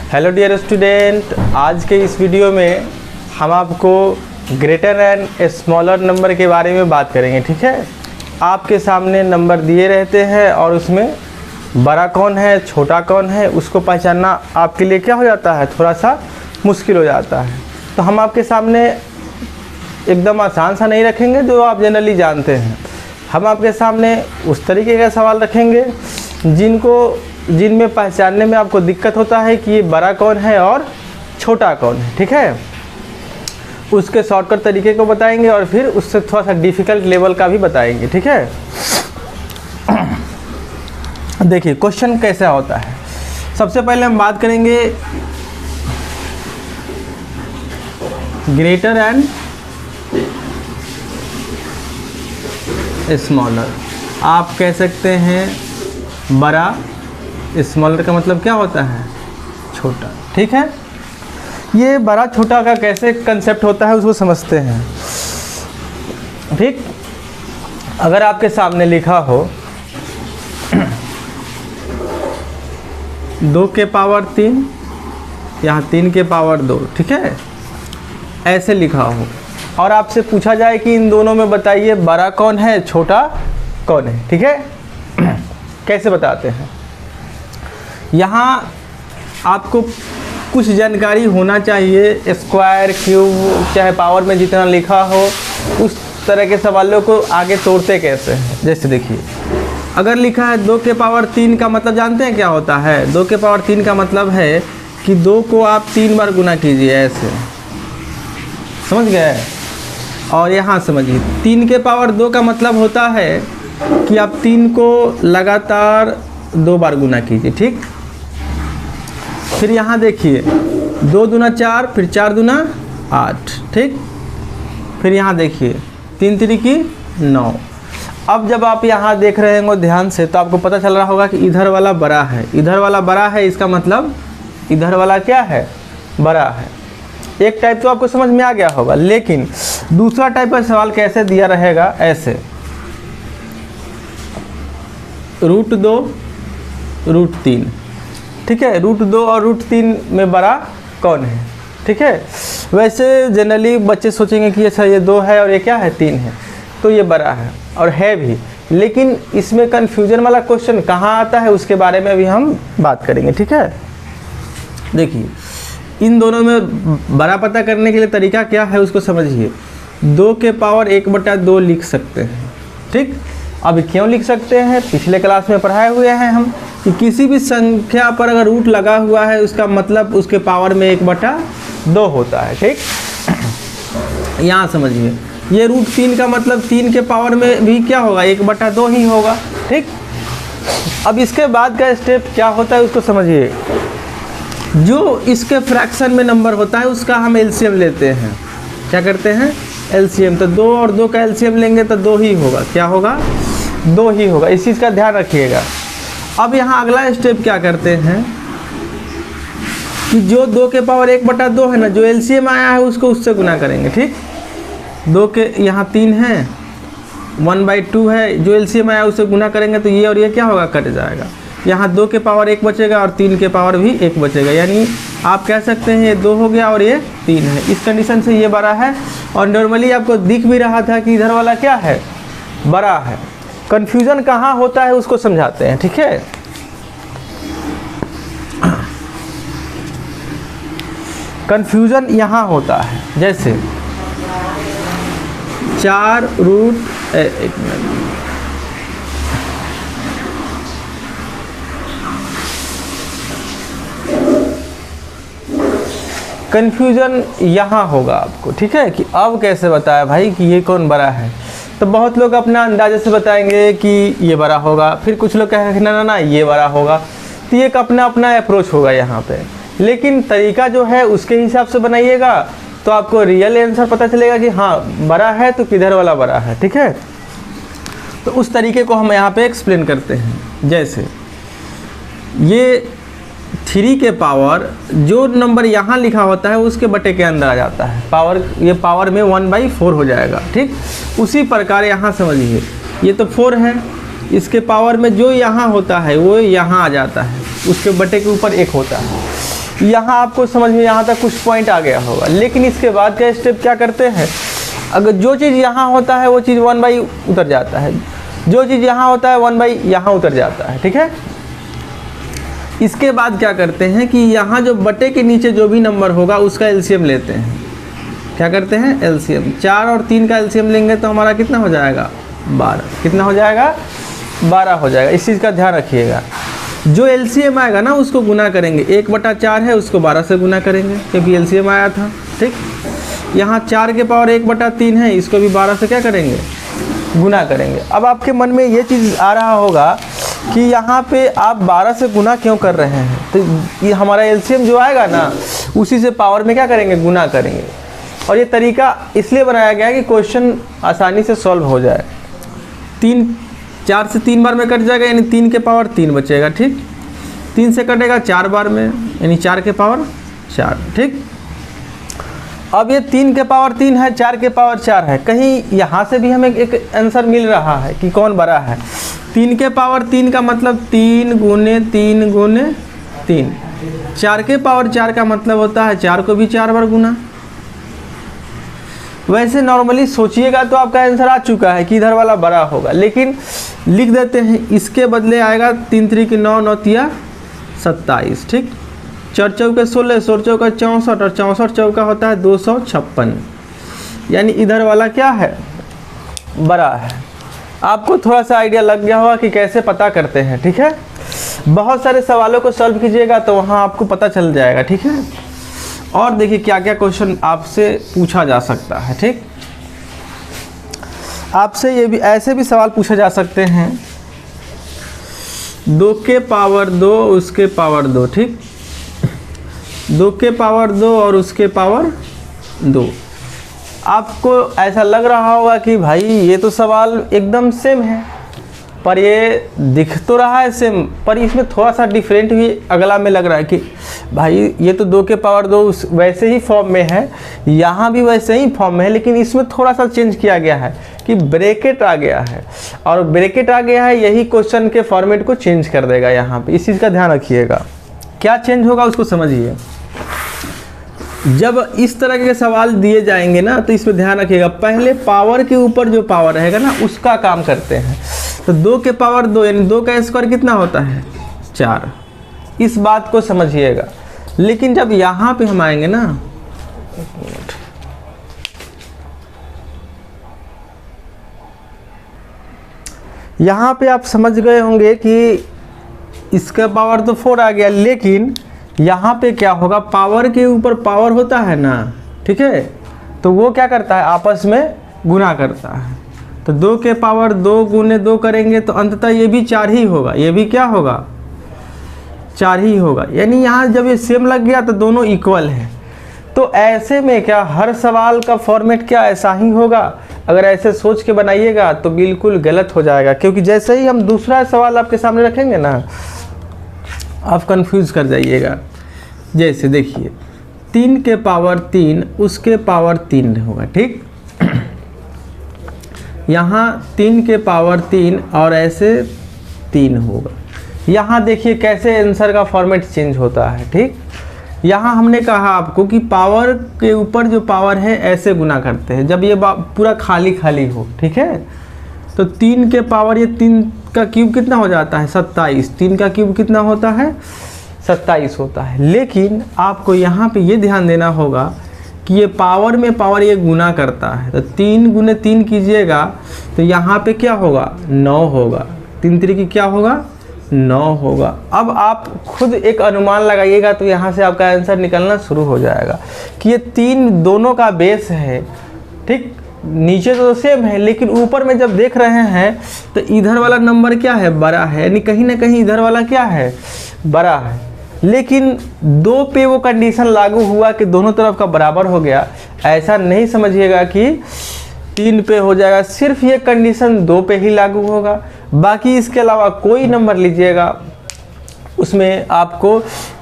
Hello dear student, आज के इस वीडियो में हम आपको ग्रेटर एंड स्मॉलर नंबर के बारे में बात करेंगे। ठीक है, आपके सामने नंबर दिए रहते हैं और उसमें बड़ा कौन है छोटा कौन है उसको पहचानना आपके लिए क्या हो जाता है, थोड़ा सा मुश्किल हो जाता है। तो हम आपके सामने एकदम आसान सा नहीं रखेंगे जो आप जनरली जानते हैं। हम आपके सामने उस तरीके का सवाल रखेंगे जिनमें पहचानने में आपको दिक्कत होता है कि ये बड़ा कौन है और छोटा कौन है। ठीक है, उसके शॉर्टकट तरीके को बताएंगे और फिर उससे थोड़ा सा डिफ़िकल्ट लेवल का भी बताएंगे। ठीक है, देखिए क्वेश्चन कैसा होता है। सबसे पहले हम बात करेंगे ग्रेटर एंड स्मॉलर। आप कह सकते हैं बड़ा, स्मॉलर का मतलब क्या होता है, छोटा। ठीक है, ये बड़ा छोटा का कैसे कंसेप्ट होता है उसको समझते हैं। ठीक, अगर आपके सामने लिखा हो 2 के पावर 3, यहाँ 3 के पावर 2, ठीक है, ऐसे लिखा हो और आपसे पूछा जाए कि इन दोनों में बताइए बड़ा कौन है छोटा कौन है। ठीक है, कैसे बताते हैं। यहाँ आपको कुछ जानकारी होना चाहिए, स्क्वायर क्यूब चाहे पावर में जितना लिखा हो उस तरह के सवालों को आगे तोड़ते कैसे हैं। जैसे देखिए, अगर लिखा है 2 के पावर 3 का मतलब जानते हैं क्या होता है। 2 के पावर 3 का मतलब है कि 2 को आप 3 बार गुना कीजिए, ऐसे, समझ गए। और यहाँ समझिए 3 के पावर 2 का मतलब होता है कि आप 3 को लगातार 2 बार गुना कीजिए। ठीक, फिर यहाँ देखिए 2 दूना 4, फिर 4 दूना 8। ठीक, फिर यहाँ देखिए 3 तिरिकी 9। अब जब आप यहाँ देख रहे होंगे ध्यान से तो आपको पता चल रहा होगा कि इधर वाला बड़ा है, इधर वाला बड़ा है, इसका मतलब इधर वाला क्या है, बड़ा है। एक टाइप तो आपको समझ में आ गया होगा, लेकिन दूसरा टाइप का सवाल कैसे दिया रहेगा, ऐसे √2 √3। ठीक है, √2 और √3 में बड़ा कौन है। ठीक है, वैसे जनरली बच्चे सोचेंगे कि अच्छा ये 2 है और ये क्या है, 3 है, तो ये बड़ा है और है भी। लेकिन इसमें कन्फ्यूजन वाला क्वेश्चन कहाँ आता है उसके बारे में भी हम बात करेंगे। ठीक है, देखिए इन दोनों में बड़ा पता करने के लिए तरीका क्या है उसको समझिए। 2 के पावर 1/2 लिख सकते हैं। ठीक, अब क्यों लिख सकते हैं, पिछले क्लास में पढ़ाए हुए हैं हम कि किसी भी संख्या पर अगर रूट लगा हुआ है उसका मतलब उसके पावर में 1/2 होता है। ठीक, यहाँ समझिए ये √3 का मतलब 3 के पावर में भी क्या होगा, 1/2 ही होगा। ठीक, अब इसके बाद का स्टेप क्या होता है उसको समझिए। जो इसके फ्रैक्शन में नंबर होता है उसका हम एलसीएम लेते हैं। क्या करते हैं, एलसीएम। तो 2 और 2 का एलसीएम लेंगे तो 2 ही होगा। क्या होगा, 2 ही होगा। इस चीज़ का ध्यान रखिएगा। अब यहाँ अगला स्टेप क्या करते हैं कि जो 2 के पावर 1/2 है ना, जो एलसीएम आया है उसको उससे गुना करेंगे। ठीक, 2 के यहाँ 3 है, 1/2 है, जो एलसीएम आया उससे गुना करेंगे तो ये और ये क्या होगा, कट जाएगा। यहाँ 2 के पावर 1 बचेगा और 3 के पावर भी 1 बचेगा, यानी आप कह सकते हैं ये 2 हो गया और ये 3 है। इस कंडीशन से ये बड़ा है और नॉर्मली आपको दिख भी रहा था कि इधर वाला क्या है, बड़ा है। कंफ्यूजन कहाँ होता है उसको समझाते हैं। ठीक है, कंफ्यूजन यहाँ होता है। जैसे 4 एक मिनट, कन्फ्यूजन यहाँ होगा आपको। ठीक है, कि अब कैसे बताया भाई कि ये कौन बड़ा है। तो बहुत लोग अपना अंदाजे से बताएंगे कि ये बड़ा होगा, फिर कुछ लोग कहेंगे ना ना ना ये बड़ा होगा। तो ये एक अपना अपना अप्रोच होगा यहाँ पे, लेकिन तरीका जो है उसके हिसाब से बनाइएगा तो आपको रियल आंसर पता चलेगा कि हाँ बड़ा है तो किधर वाला बड़ा है। ठीक है, तो उस तरीके को हम यहाँ पे एक्सप्लेन करते हैं। जैसे ये 3 के पावर जो नंबर यहाँ लिखा होता है उसके बटे के अंदर आ जाता है, पावर ये पावर में 1/4 हो जाएगा। ठीक, उसी प्रकार यहाँ समझिए ये तो 4 है, इसके पावर में जो यहाँ होता है वो यहाँ आ जाता है, उसके बटे के ऊपर 1 होता है। यहाँ आपको समझ में यहाँ तक कुछ पॉइंट आ गया होगा। लेकिन इसके बाद का स्टेप क्या करते हैं, अगर जो चीज़ यहाँ होता है वो चीज़ 1/, उतर जाता है, जो चीज़ यहाँ होता है 1/, यहाँ उतर जाता है, ठीक है। इसके बाद क्या करते हैं कि यहाँ जो बटे के नीचे जो भी नंबर होगा उसका एलसीएम लेते हैं। क्या करते हैं, एलसीएम। 4 और 3 का एलसीएम लेंगे तो हमारा कितना हो जाएगा, 12। कितना हो जाएगा, 12 हो जाएगा। इस चीज़ का ध्यान रखिएगा, जो एलसीएम आएगा ना उसको गुना करेंगे। 1/4 है उसको 12 से गुना करेंगे क्योंकि एलसीएम आया था, ठीक। यहाँ 4 के पावर 1/3 है, इसको भी 12 से क्या करेंगे, गुना करेंगे। अब आपके मन में ये चीज़ आ रहा होगा कि यहाँ पे आप 12 से गुना क्यों कर रहे हैं, तो ये हमारा एलसीएम जो आएगा ना उसी से पावर में क्या करेंगे, गुना करेंगे। और ये तरीका इसलिए बनाया गया है कि क्वेश्चन आसानी से सॉल्व हो जाए। 4 से 3 बार में कट जाएगा, यानी 3 के पावर 3 बचेगा, ठीक। 3 से कटेगा 4 बार में, यानी 4 के पावर 4, ठीक। अब ये 3 के पावर 3 है, 4 के पावर 4 है, कहीं यहाँ से भी हमें एक आंसर मिल रहा है कि कौन बड़ा है। 3 के पावर 3 का मतलब 3 गुने 3 गुने 3। 4 के पावर 4 का मतलब होता है 4 को भी 4 बार गुना। वैसे नॉर्मली सोचिएगा तो आपका आंसर आ चुका है कि इधर वाला बड़ा होगा, लेकिन लिख देते हैं, इसके बदले आएगा 3 3 की 9, 9 तिया 27, ठीक। 4 चौके 16, 16 चौका 64 और 64 चौका होता है 256, यानी इधर वाला क्या है, बड़ा है। आपको थोड़ा सा आइडिया लग गया होगा कि कैसे पता करते हैं, ठीक है। बहुत सारे सवालों को सॉल्व कीजिएगा तो वहाँ आपको पता चल जाएगा, ठीक है। और देखिए क्या क्या क्वेश्चन आपसे पूछा जा सकता है, ठीक। आपसे ये भी ऐसे भी सवाल पूछा जा सकते हैं, 2 के पावर 2 उसके पावर 2, ठीक। 2 के पावर 2 और उसके पावर 2। आपको ऐसा लग रहा होगा कि भाई ये तो सवाल एकदम सेम है, पर ये दिख तो रहा है सेम, पर इसमें थोड़ा सा डिफरेंट भी अगला में लग रहा है कि भाई ये तो 2 के पावर 2 वैसे ही फॉर्म में है, यहाँ भी वैसे ही फॉर्म में है, लेकिन इसमें थोड़ा सा चेंज किया गया है कि ब्रैकेट आ गया है, और ब्रैकेट आ गया है यही क्वेश्चन के फॉर्मेट को चेंज कर देगा। यहाँ पे इस चीज़ का ध्यान रखिएगा, क्या चेंज होगा उसको समझिए। जब इस तरह के सवाल दिए जाएंगे ना तो इसमें ध्यान रखिएगा, पहले पावर के ऊपर जो पावर रहेगा ना उसका काम करते हैं। तो 2 के पावर 2 यानी 2 का स्क्वायर कितना होता है, 4। इस बात को समझिएगा। लेकिन जब यहाँ पे हम आएंगे ना, एक मिनट, यहाँ पे आप समझ गए होंगे कि इसका पावर तो 4 आ गया, लेकिन यहाँ पे क्या होगा, पावर के ऊपर पावर होता है ना, ठीक है, तो वो क्या करता है, आपस में गुना करता है। तो 2 के पावर 2 गुने 2 करेंगे तो अंततः ये भी 4 ही होगा, ये भी क्या होगा, 4 ही होगा। यानी यहाँ जब ये सेम लग गया तो दोनों इक्वल हैं। तो ऐसे में क्या हर सवाल का फॉर्मेट क्या ऐसा ही होगा? अगर ऐसे सोच के बनाइएगा तो बिल्कुल गलत हो जाएगा, क्योंकि जैसे ही हम दूसरा सवाल आपके सामने रखेंगे ना आप कंफ्यूज कर जाइएगा। जैसे देखिए 3 के पावर 3 उसके पावर 3 होगा, ठीक। यहाँ 3 के पावर 3 और ऐसे 3 होगा। यहाँ देखिए कैसे आंसर का फॉर्मेट चेंज होता है, ठीक। यहाँ हमने कहा आपको कि पावर के ऊपर जो पावर है ऐसे गुना करते हैं जब ये पूरा खाली खाली हो, ठीक है। तो 3 के पावर ये 3 का क्यूब कितना हो जाता है, 27। 3 का क्यूब कितना होता है, 27 होता है। लेकिन आपको यहाँ पे ये ध्यान देना होगा कि ये पावर में पावर ये गुना करता है, तो 3 गुने 3 कीजिएगा तो यहाँ पे क्या होगा, 9 होगा। 3 3 की क्या होगा, 9 होगा। अब आप खुद एक अनुमान लगाइएगा तो यहाँ से आपका आंसर निकलना शुरू हो जाएगा कि ये 3 दोनों का बेस है, ठीक। नीचे तो सेम है लेकिन ऊपर में जब देख रहे हैं तो इधर वाला नंबर क्या है, बड़ा है, यानी कहीं ना कहीं इधर वाला क्या है, बड़ा है। लेकिन 2 पे वो कंडीशन लागू हुआ कि दोनों तरफ का बराबर हो गया। ऐसा नहीं समझिएगा कि 3 पे हो जाएगा, सिर्फ ये कंडीशन 2 पे ही लागू होगा। बाकी इसके अलावा कोई नंबर लीजिएगा उसमें आपको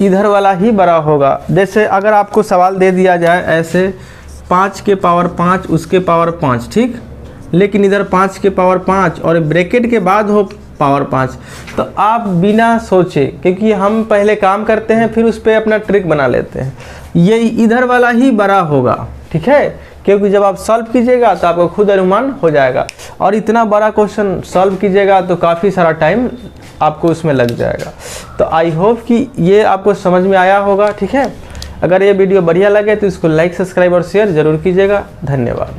इधर वाला ही बड़ा होगा। जैसे अगर आपको सवाल दे दिया जाए ऐसे 5 के पावर 5 उसके पावर 5, ठीक। लेकिन इधर 5 के पावर 5 और ब्रैकेट के बाद हो पावर 5। तो आप बिना सोचे, क्योंकि हम पहले काम करते हैं फिर उस पर अपना ट्रिक बना लेते हैं, ये इधर वाला ही बड़ा होगा, ठीक है, क्योंकि जब आप सॉल्व कीजिएगा तो आपको खुद अनुमान हो जाएगा। और इतना बड़ा क्वेश्चन सॉल्व कीजिएगा तो काफ़ी सारा टाइम आपको उसमें लग जाएगा। तो आई होप कि ये आपको समझ में आया होगा, ठीक है। अगर ये वीडियो बढ़िया लगे तो इसको लाइक, सब्सक्राइब और शेयर ज़रूर कीजिएगा। धन्यवाद।